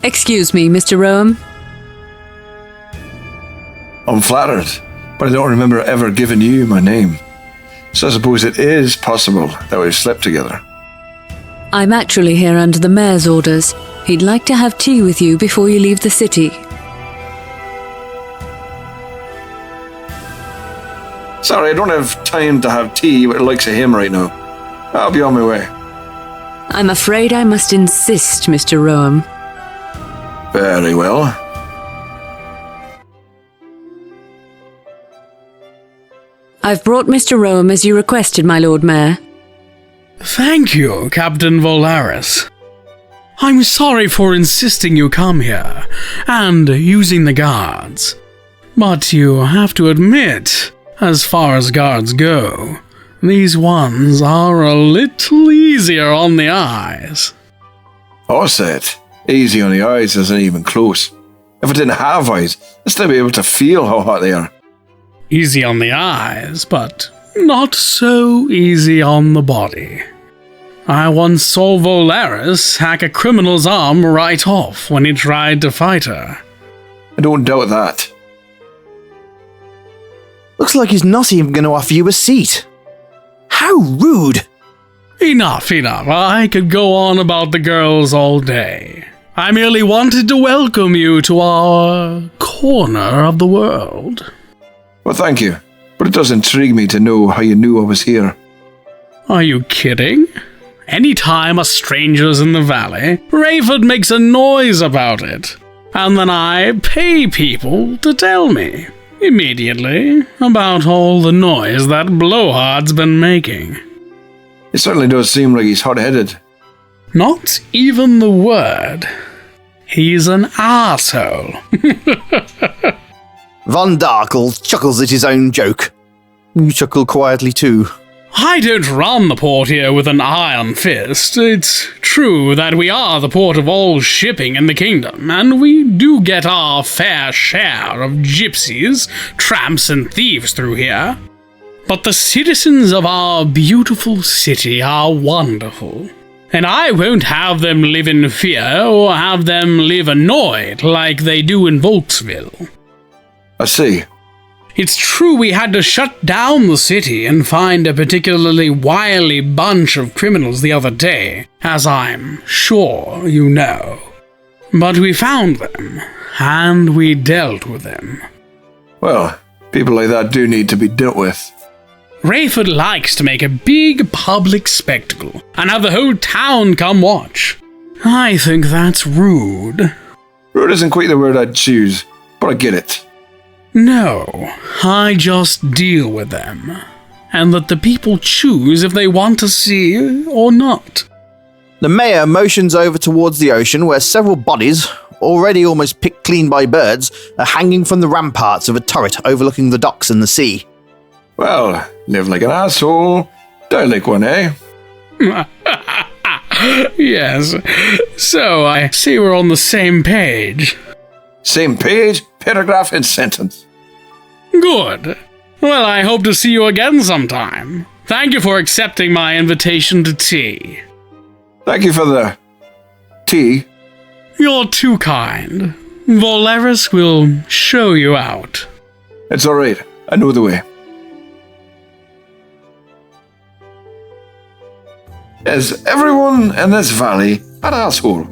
Excuse me, Mr. Rome. I'm flattered, but I don't remember ever giving you my name. So I suppose it is possible that we've slept together. I'm actually here under the mayor's orders. He'd like to have tea with you before you leave the city. Sorry, I don't have time to have tea with the likes of him right now. I'll be on my way. I'm afraid I must insist, Mr. Rome. Very well. I've brought Mr. Rome as you requested, my Lord Mayor. Thank you, Captain Volaris. I'm sorry for insisting you come here, and using the guards. But you have to admit, as far as guards go, these ones are a little easier on the eyes. I said, easy on the eyes isn't even close. If I didn't have eyes, I'd still be able to feel how hot they are. Easy on the eyes, but not so easy on the body. I once saw Volaris hack a criminal's arm right off when he tried to fight her. I don't doubt that. Looks like he's not even going to offer you a seat. How rude! Enough. I could go on about the girls all day. I merely wanted to welcome you to our corner of the world. Well, thank you, but it does intrigue me to know how you knew I was here. Are you kidding? Anytime a stranger's in the valley, Rayford makes a noise about it, and then I pay people to tell me, immediately, about all the noise that blowhard's been making. It certainly does seem like he's hot-headed. Not even the word. He's an arsehole. Von Darkle chuckles at his own joke. You chuckle quietly too. I don't run the port here with an iron fist. It's true that we are the port of all shipping in the kingdom, and we do get our fair share of gypsies, tramps, and thieves through here. But the citizens of our beautiful city are wonderful, and I won't have them live in fear or have them live annoyed like they do in Volksville. I see. It's true we had to shut down the city and find a particularly wily bunch of criminals the other day, as I'm sure you know. But we found them, and we dealt with them. Well, people like that do need to be dealt with. Rayford likes to make a big public spectacle and have the whole town come watch. I think that's rude. Rude isn't quite the word I'd choose, but I get it. No, I just deal with them, and let the people choose if they want to see or not. The mayor motions over towards the ocean where several bodies, already almost picked clean by birds, are hanging from the ramparts of a turret overlooking the docks and the sea. Well, live like an asshole, die like one, eh? Yes, so I see we're on the same page. Same page, paragraph, and sentence. Good. Well, I hope to see you again sometime. Thank you for accepting my invitation to tea. Thank you for the tea. You're too kind. Volaris will show you out. It's all right. I know the way. Is everyone in this valley an asshole?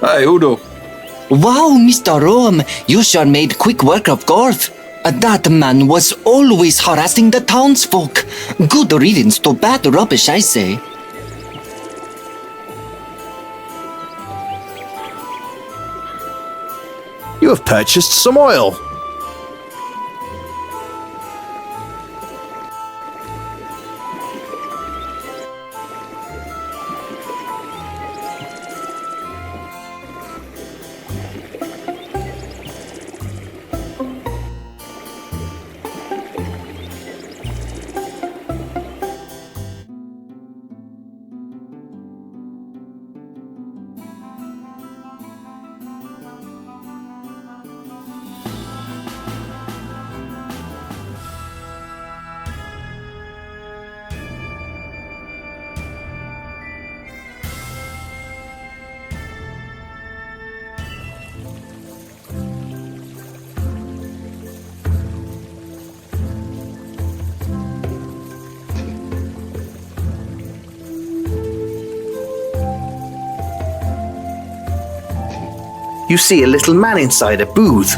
Hi, Udo. Wow, Mr. Rome, you sure made quick work of Gorth. That man was always harassing the townsfolk. Good riddance to bad rubbish, I say. You have purchased some oil. You see a little man inside a booth.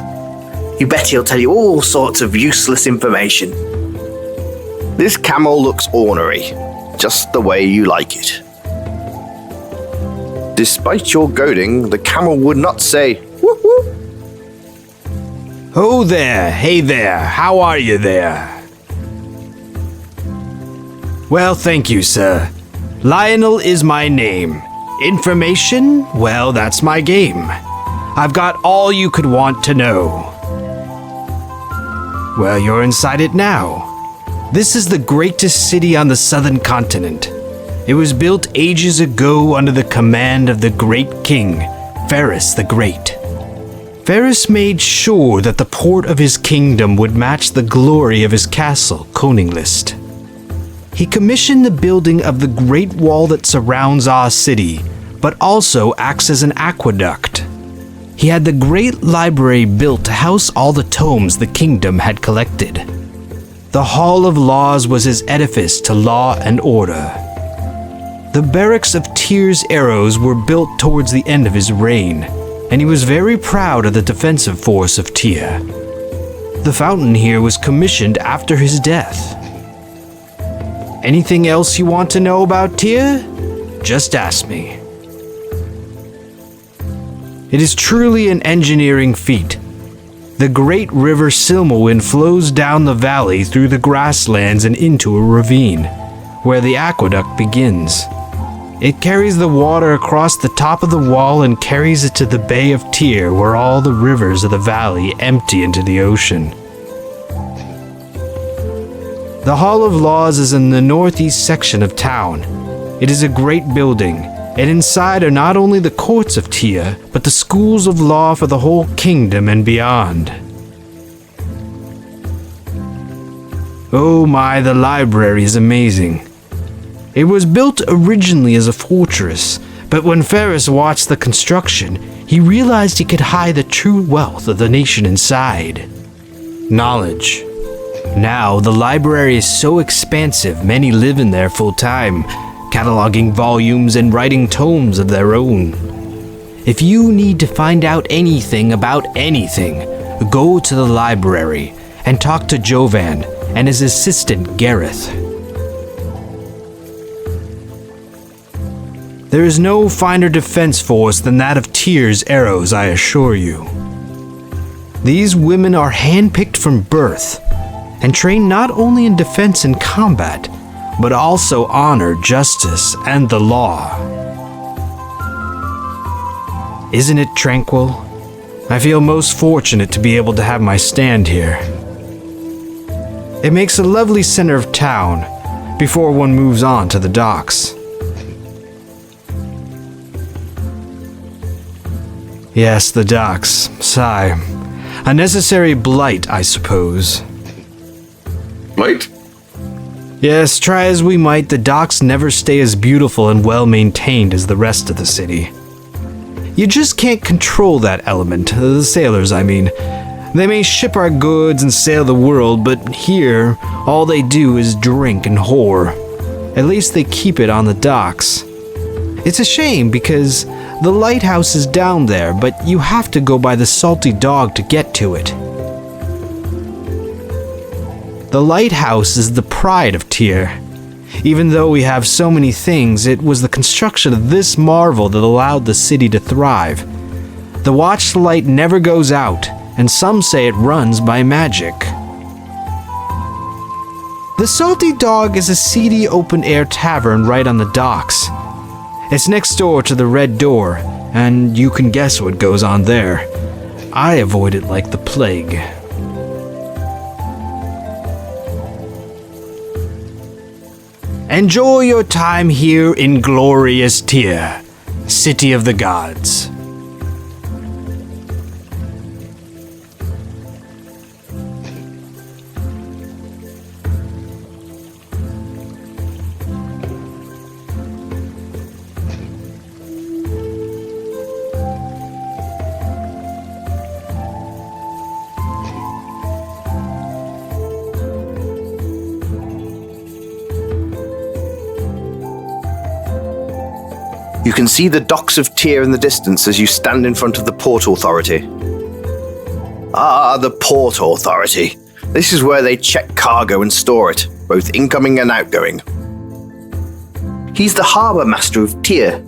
You bet he'll tell you all sorts of useless information. This camel looks ornery, just the way you like it. Despite your goading, the camel would not say, whoop whoop. Oh there, hey there, how are you there? Well, thank you, sir. Lionel is my name. Information? Well, that's my game. I've got all you could want to know. Well, you're inside it now. This is the greatest city on the southern continent. It was built ages ago under the command of the great king, Ferris the Great. Ferris made sure that the port of his kingdom would match the glory of his castle, Koninglist. He commissioned the building of the great wall that surrounds our city, but also acts as an aqueduct. He had the great library built to house all the tomes the kingdom had collected. The Hall of Laws was his edifice to law and order. The barracks of Tyr's arrows were built towards the end of his reign, and he was very proud of the defensive force of Tyr. The fountain here was commissioned after his death. Anything else you want to know about Tyr? Just ask me. It is truly an engineering feat. The great river Silmawind flows down the valley through the grasslands and into a ravine, where the aqueduct begins. It carries the water across the top of the wall and carries it to the Bay of Tyr, where all the rivers of the valley empty into the ocean. The Hall of Laws is in the northeast section of town. It is a great building, and inside are not only the courts of Tyr, but the schools of law for the whole kingdom and beyond. Oh my, the library is amazing. It was built originally as a fortress, but when Ferris watched the construction, he realized he could hide the true wealth of the nation inside. Knowledge. Now, the library is so expansive, many live in there full time, cataloging volumes and writing tomes of their own. If you need to find out anything about anything, go to the library and talk to Jovan and his assistant Gareth. There is no finer defense force than that of Tyr's arrows, I assure you. These women are handpicked from birth and trained not only in defense and combat, but also honor, justice, and the law. Isn't it tranquil? I feel most fortunate to be able to have my stand here. It makes a lovely center of town before one moves on to the docks. Yes, the docks. Sigh. A necessary blight, I suppose. Blight? Yes, try as we might, the docks never stay as beautiful and well-maintained as the rest of the city. You just can't control that element, the sailors, I mean. They may ship our goods and sail the world, but here, all they do is drink and whore. At least they keep it on the docks. It's a shame because the lighthouse is down there, but you have to go by the Salty Dog to get to it. The lighthouse is the pride of Tyr. Even though we have so many things, it was the construction of this marvel that allowed the city to thrive. The watchlight never goes out, and some say it runs by magic. The Salty Dog is a seedy open-air tavern right on the docks. It's next door to the Red Door, and you can guess what goes on there. I avoid it like the plague. Enjoy your time here in glorious Tyr, city of the gods. You can see the docks of Tyr in the distance as you stand in front of the Port Authority. Ah, the Port Authority. This is where they check cargo and store it, both incoming and outgoing. He's the harbour master of Tyr.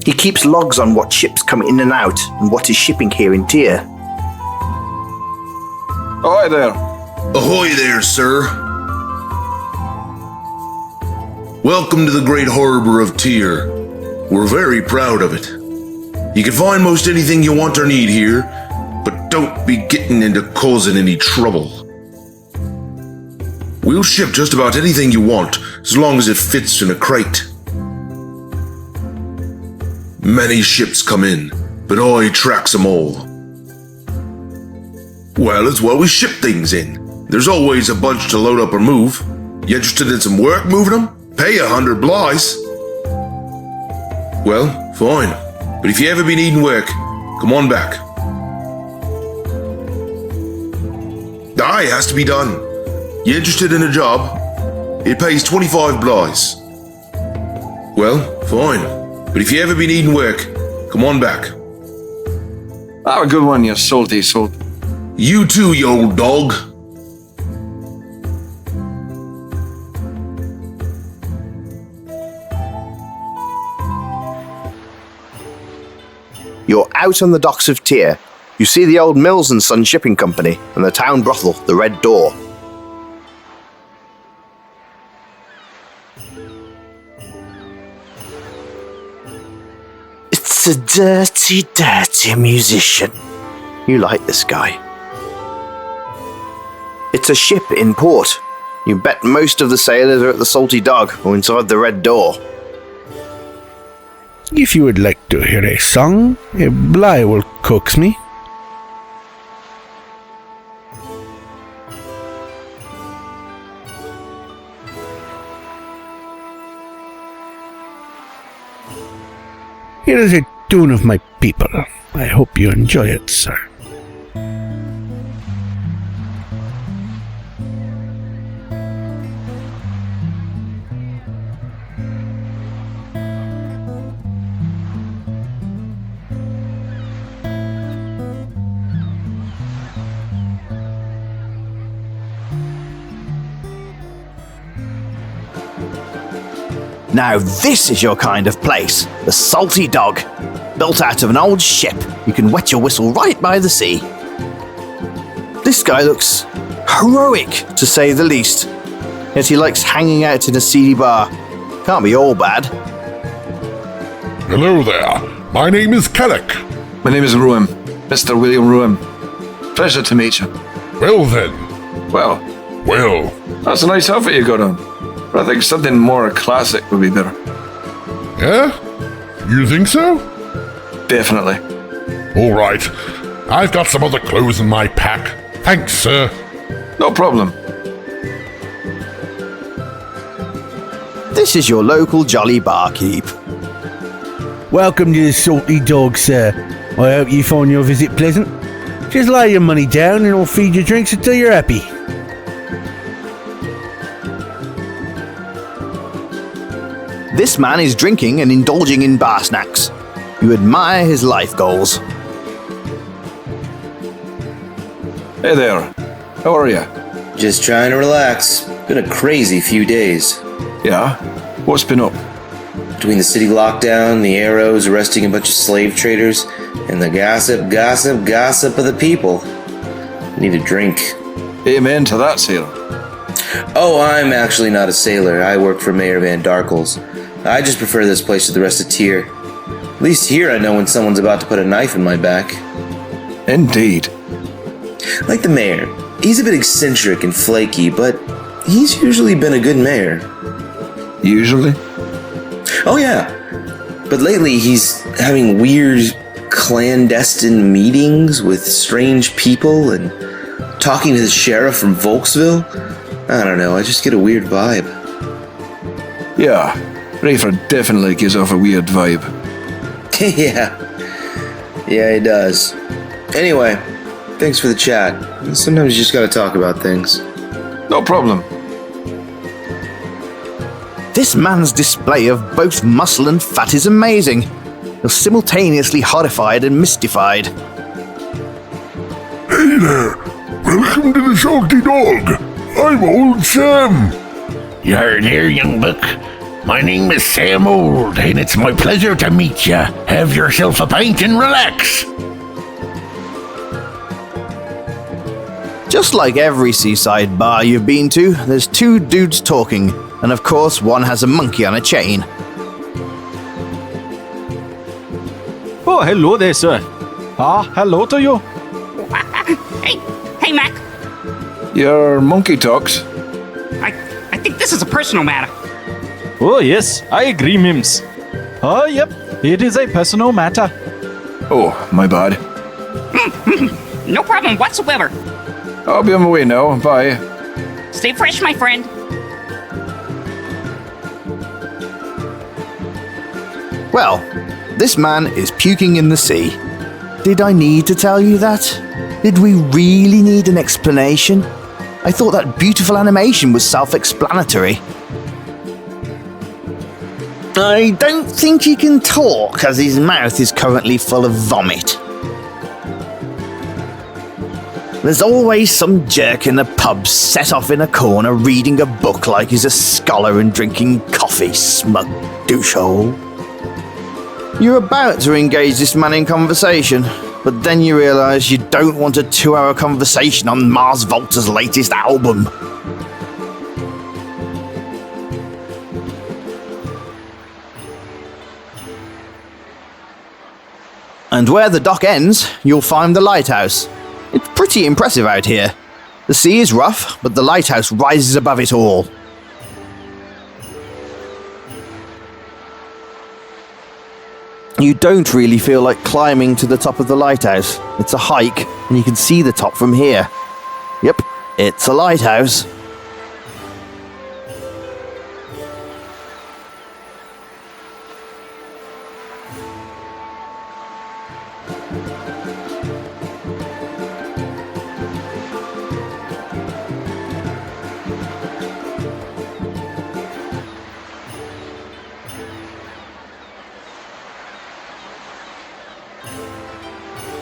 He keeps logs on what ships come in and out and what is shipping here in Tyr. Oh, hi there. Ahoy there, sir. Welcome to the great harbor of Tyr. We're very proud of it. You can find most anything you want or need here, but don't be getting into causing any trouble. We'll ship just about anything you want, as long as it fits in a crate. Many ships come in, but I tracks them all. Well, it's where we ship things in. There's always a bunch to load up or move. You interested in some work moving them? Pay 100 blighs. Well, fine. But if you ever be needing work, come on back. Aye, has to be done. You interested in a job? It pays 25 blighs. Well, fine. But if you ever be needing work, come on back. Have a good one, you salty salt. You too, you old dog. You're out on the docks of Tyr. You see the old Mills and Son Shipping Company and the town brothel, the Red Door. It's a dirty, dirty musician. You like this guy. It's a ship in port. You bet most of the sailors are at the Salty Dog or inside the Red Door. If you would like to hear a song, a Bly will coax me. Here is a tune of my people. I hope you enjoy it, sir. Now this is your kind of place, the Salty Dog. Built out of an old ship, you can wet your whistle right by the sea. This guy looks heroic, to say the least. Yet he likes hanging out in a seedy bar. Can't be all bad. Hello there. My name is Kellick. My name is Ruim, Mr. William Ruim. Pleasure to meet you. Well then. Well, that's a nice outfit you got on. But I think something more classic would be better. Yeah? You think so? Definitely. All right. I've got some other clothes in my pack. Thanks, sir. No problem. This is your local jolly barkeep. Welcome to the Salty Dog, sir. I hope you find your visit pleasant. Just lay your money down and I'll feed you drinks until you're happy. This man is drinking and indulging in bar snacks. You admire his life goals. Hey there. How are you? Just trying to relax. Been a crazy few days. Yeah? What's been up? Between the city lockdown, the arrows arresting a bunch of slave traders, and the gossip of the people. Need a drink. Amen to that, sailor. Oh, I'm actually not a sailor. I work for Mayor Van Darkles. I just prefer this place to the rest of Tyr. At least here I know when someone's about to put a knife in my back. Indeed. Like the mayor. He's a bit eccentric and flaky, but he's usually been a good mayor. Usually? Oh yeah. But lately he's having weird clandestine meetings with strange people and talking to the sheriff from Volksville. I don't know, I just get a weird vibe. Yeah, Rafer definitely gives off a weird vibe. Yeah, he does. Anyway, thanks for the chat. Sometimes you just gotta talk about things. No problem. This man's display of both muscle and fat is amazing. You're simultaneously horrified and mystified. Hey there! Welcome to the Salty Dog. I'm Old Sam. You're there, young buck. My name is Sam Old, and it's my pleasure to meet you. Have yourself a pint and relax. Just like every seaside bar you've been to, there's two dudes talking, and of course one has a monkey on a chain. Oh, hello there, sir. Hello to you. Hey, Mac. Your monkey talks. I think this is a personal matter. Oh, yes, I agree, Mims. Oh, yep, it is a personal matter. Oh, my bad. No problem whatsoever. I'll be on my way now. Bye. Stay fresh, my friend. Well, this man is puking in the sea. Did I need to tell you that? Did we really need an explanation? I thought that beautiful animation was self-explanatory. I don't think he can talk, as his mouth is currently full of vomit. There's always some jerk in the pub set off in a corner reading a book like he's a scholar and drinking coffee, smug douchehole. You're about to engage this man in conversation, but then you realise you don't want a 2-hour conversation on Mars Volta's latest album. And where the dock ends, you'll find the lighthouse. It's pretty impressive out here. The sea is rough, but the lighthouse rises above it all. You don't really feel like climbing to the top of the lighthouse. It's a hike, and you can see the top from here. Yep, it's a lighthouse.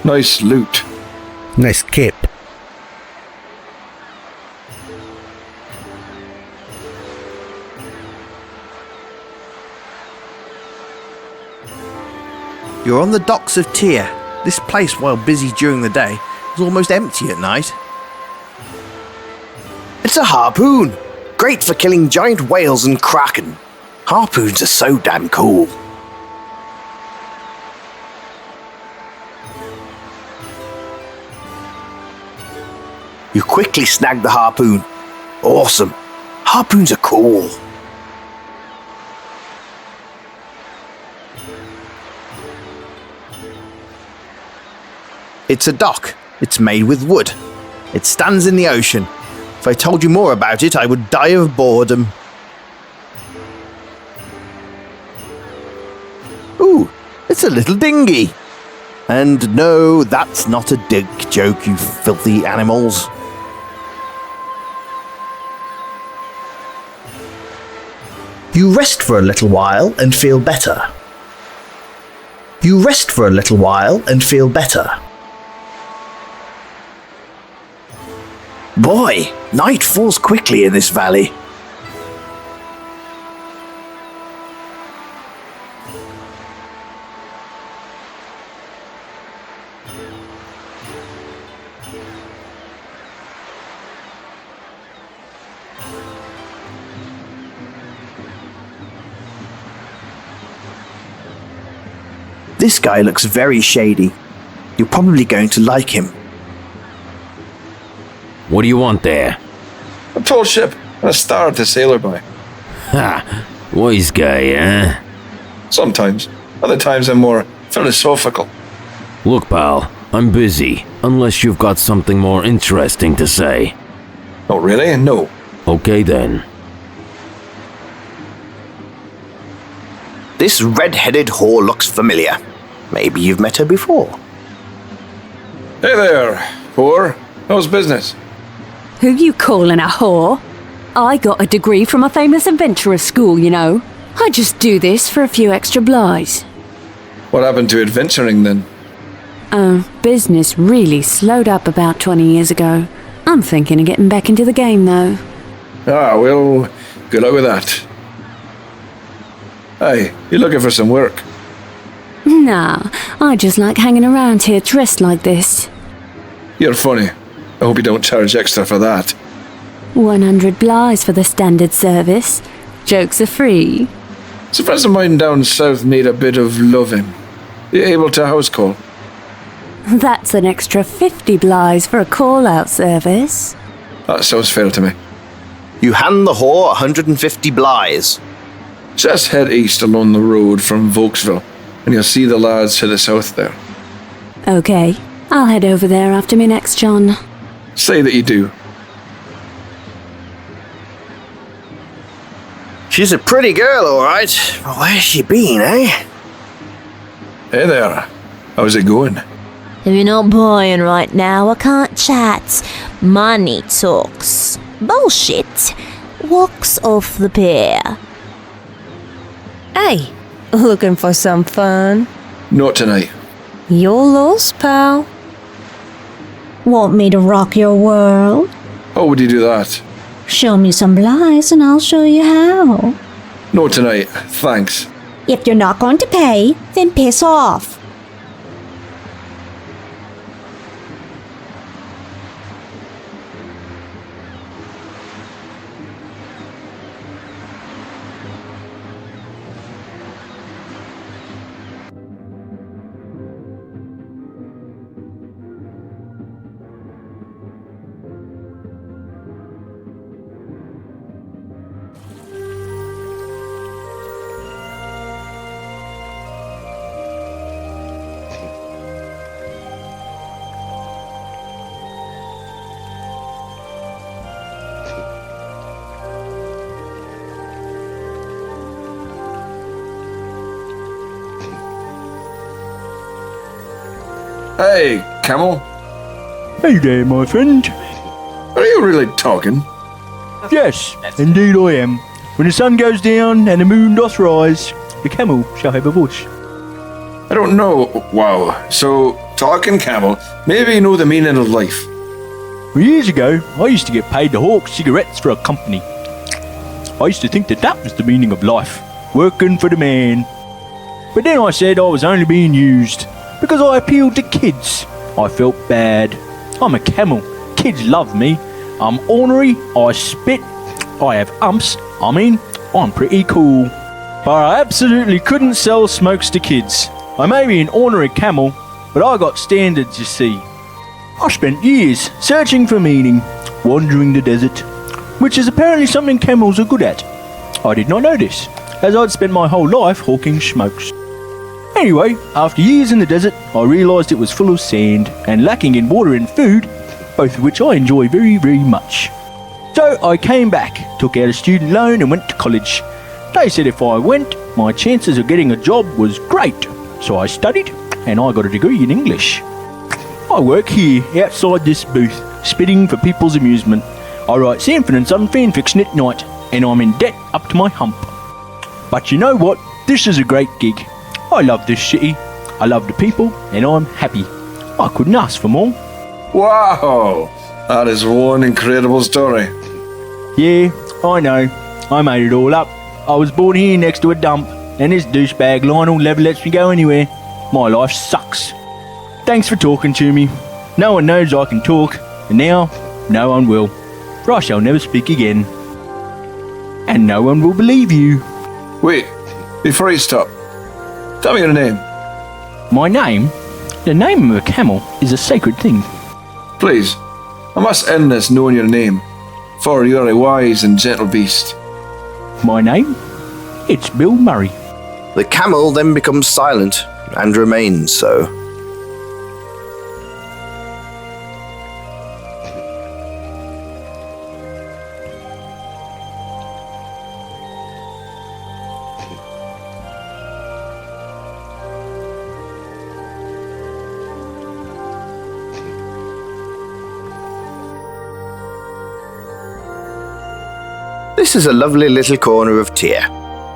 Nice loot. Nice kip. You're on the docks of Tyr. This place, while busy during the day, is almost empty at night. It's a harpoon! Great for killing giant whales and kraken. Harpoons are so damn cool. You quickly snag the harpoon. Awesome. Harpoons are cool. It's a dock. It's made with wood. It stands in the ocean. If I told you more about it, I would die of boredom. Ooh, it's a little dinghy. And no, that's not a dick joke, you filthy animals. You rest for a little while and feel better. You rest for a little while and feel better. Boy, night falls quickly in this valley. This guy looks very shady. You're probably going to like him. What do you want there? A tall ship and a star to sail her by. Ha! Wise guy, eh? Sometimes. Other times I'm more philosophical. Look, pal, I'm busy, unless you've got something more interesting to say. Oh, really? No. Okay then. This red-headed whore looks familiar. Maybe you've met her before. Hey there, whore. How's business? Who you calling a whore? I got a degree from a famous adventurer school, you know. I just do this for a few extra blighs. What happened to adventuring then? Business really slowed up about 20 years ago. I'm thinking of getting back into the game, though. Ah, well, good luck with that. Hey, you looking for some work? Nah, I just like hanging around here dressed like this. You're funny. I hope you don't charge extra for that. 100 blighs for the standard service. Jokes are free. So a friend of mine down south need a bit of loving. You able to house call? That's an extra 50 blighs for a call-out service. That sounds fair to me. You hand the whore 150 blighs. Just head east along the road from Volksville, and you'll see the lads to the south there. Okay, I'll head over there after me next, John. Say that you do. She's a pretty girl, all right. But where's she been, eh? Hey there. How's it going? If you're not buying right now, I can't chat. Money talks. Bullshit walks off the pier. Hey, looking for some fun? Not tonight. You're lost, pal. Want me to rock your world? How would you do that? Show me some blighs and I'll show you how. Not tonight, thanks. If you're not going to pay, then piss off. Hey, Camel. Hey there, my friend. Are you really talking? Yes, indeed I am. When the sun goes down and the moon doth rise, the camel shall have a voice. I don't know. Wow. So, talking camel, maybe you know the meaning of life. Well, years ago, I used to get paid to hawk cigarettes for a company. I used to think that that was the meaning of life, working for the man. But then I said I was only being used, because I appealed to kids. I felt bad. I'm a camel. Kids love me. I'm ornery. I spit. I have umps. I'm pretty cool. But I absolutely couldn't sell smokes to kids. I may be an ornery camel, but I got standards, you see. I spent years searching for meaning, wandering the desert, which is apparently something camels are good at. I did not know this, as I'd spent my whole life hawking smokes. Anyway, after years in the desert, I realised it was full of sand and lacking in water and food, both of which I enjoy very, very much. So I came back, took out a student loan and went to college. They said if I went, my chances of getting a job was great. So I studied and I got a degree in English. I work here, outside this booth, spitting for people's amusement. I write Sanford and Son fanfiction at night, and I'm in debt up to my hump. But you know what? This is a great gig. I love this city, I love the people, and I'm happy. I couldn't ask for more. Wow! That is one incredible story. Yeah, I know. I made it all up. I was born here next to a dump, and this douchebag Lionel never lets me go anywhere. My life sucks. Thanks for talking to me. No one knows I can talk, and now no one will. For I shall never speak again. And no one will believe you. Wait, before you stop, tell me your name. My name? The name of a camel is a sacred thing. Please, I must end this knowing your name, for you are a wise and gentle beast. My name? It's Bill Murray. The camel then becomes silent and remains so. This is a lovely little corner of Tyr.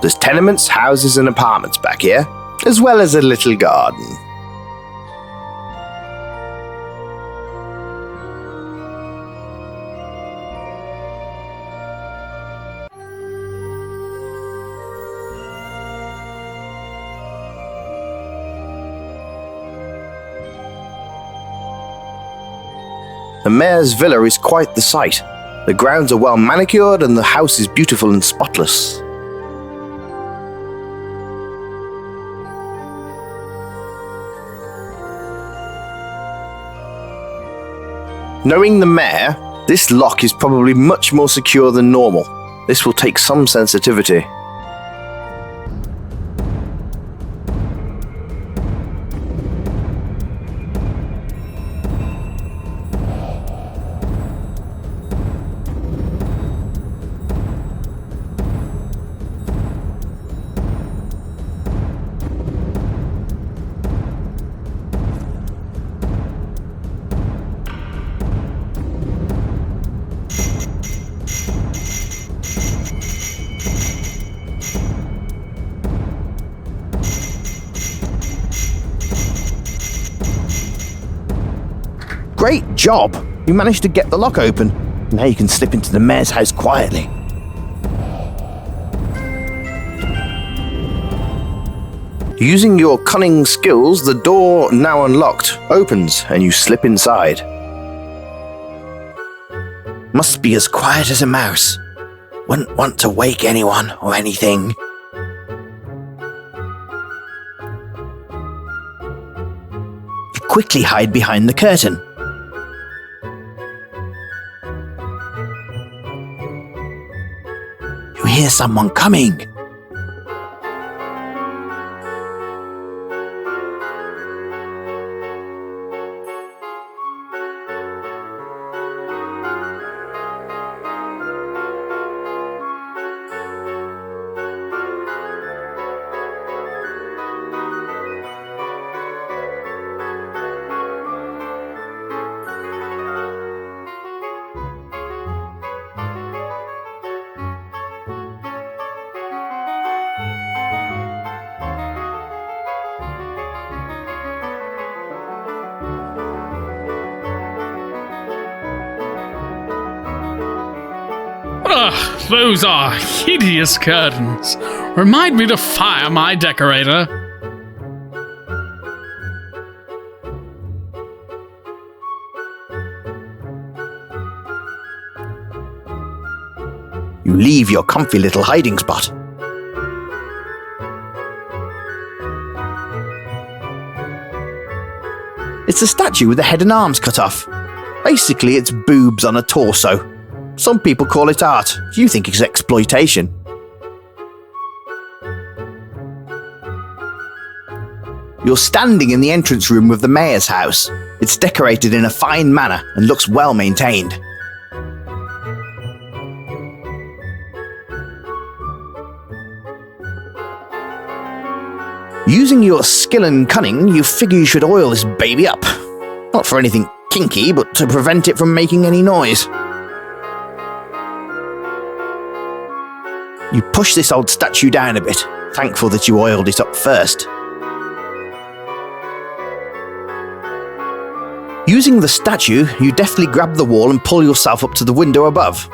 There's tenements, houses and apartments back here, as well as a little garden. The mayor's villa is quite the sight. The grounds are well manicured and the house is beautiful and spotless. Knowing the mayor, this lock is probably much more secure than normal. This will take some sensitivity. Great job! You managed to get the lock open. Now you can slip into the mayor's house quietly. Using your cunning skills, the door, now unlocked, opens and you slip inside. Must be as quiet as a mouse. Wouldn't want to wake anyone or anything. You quickly hide behind the curtain. You hear someone coming. Ugh, those are hideous curtains. Remind me to fire my decorator. You leave your comfy little hiding spot. It's a statue with the head and arms cut off. Basically, it's boobs on a torso. Some people call it art. You think it's exploitation. You're standing in the entrance room of the mayor's house. It's decorated in a fine manner and looks well maintained. Using your skill and cunning, you figure you should oil this baby up. Not for anything kinky, but to prevent it from making any noise. You push this old statue down a bit, thankful that you oiled it up first. Using the statue, you deftly grab the wall and pull yourself up to the window above.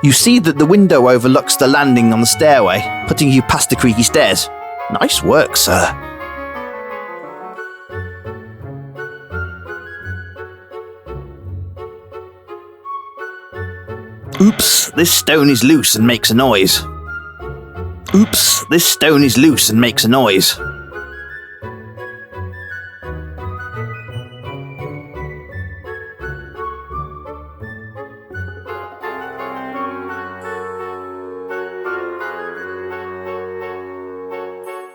You see that the window overlooks the landing on the stairway, putting you past the creaky stairs. Nice work, sir. Oops, this stone is loose and makes a noise. Oops, this stone is loose and makes a noise.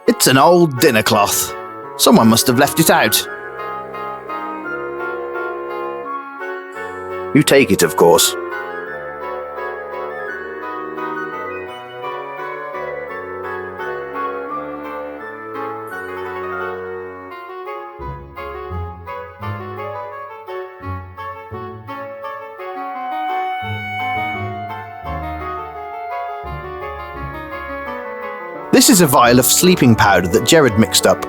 It's an old dinner cloth. Someone must have left it out. You take it, of course. This is a vial of sleeping powder that Jared mixed up.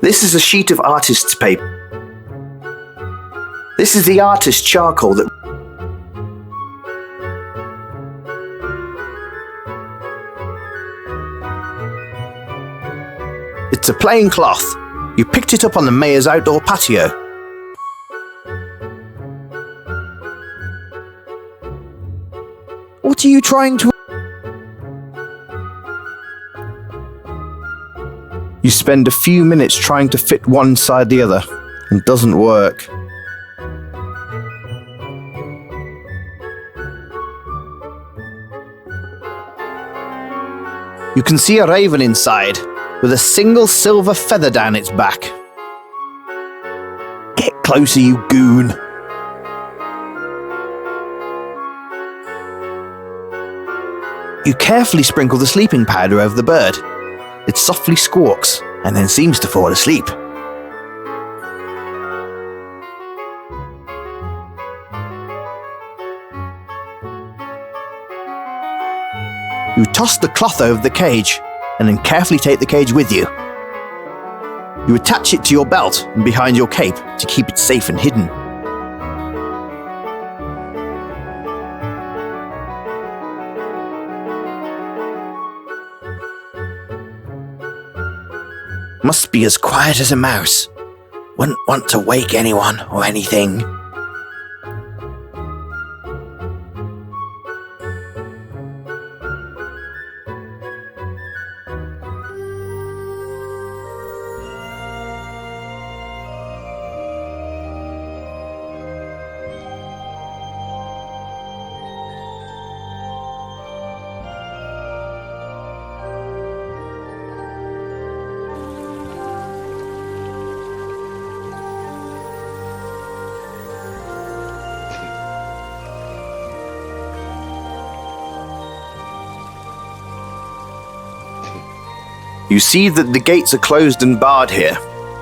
This is a sheet of artist's paper. This is the artist's charcoal that... It's a plain cloth. You picked it up on the mayor's outdoor patio. What are you trying to... You spend a few minutes trying to fit one side the other. It doesn't work. You can see a raven inside, with a single silver feather down its back. Get closer, you goon. You carefully sprinkle the sleeping powder over the bird. It softly squawks, and then seems to fall asleep. You toss the cloth over the cage, and then carefully take the cage with you. You attach it to your belt and behind your cape to keep it safe and hidden. Must be as quiet as a mouse. Wouldn't want to wake anyone or anything. You see that the gates are closed and barred here.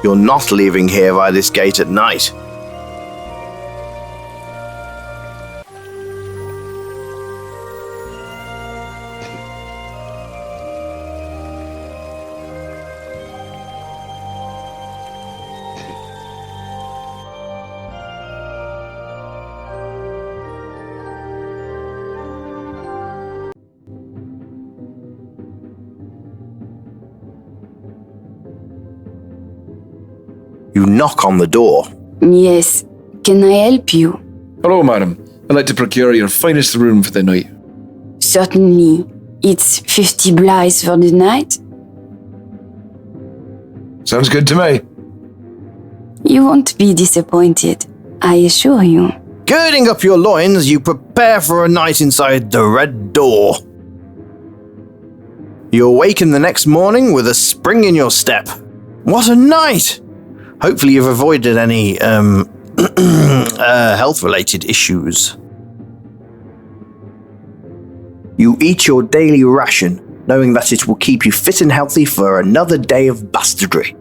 You're not leaving here by this gate at night. You knock on the door. Yes. Can I help you? Hello, madam. I'd like to procure your finest room for the night. Certainly. It's 50 blythes for the night. Sounds good to me. You won't be disappointed, I assure you. Girding up your loins, you prepare for a night inside the Red Door. You awaken the next morning with a spring in your step. What a night! Hopefully you've avoided any, health-related issues. You eat your daily ration, knowing that it will keep you fit and healthy for another day of bastardry.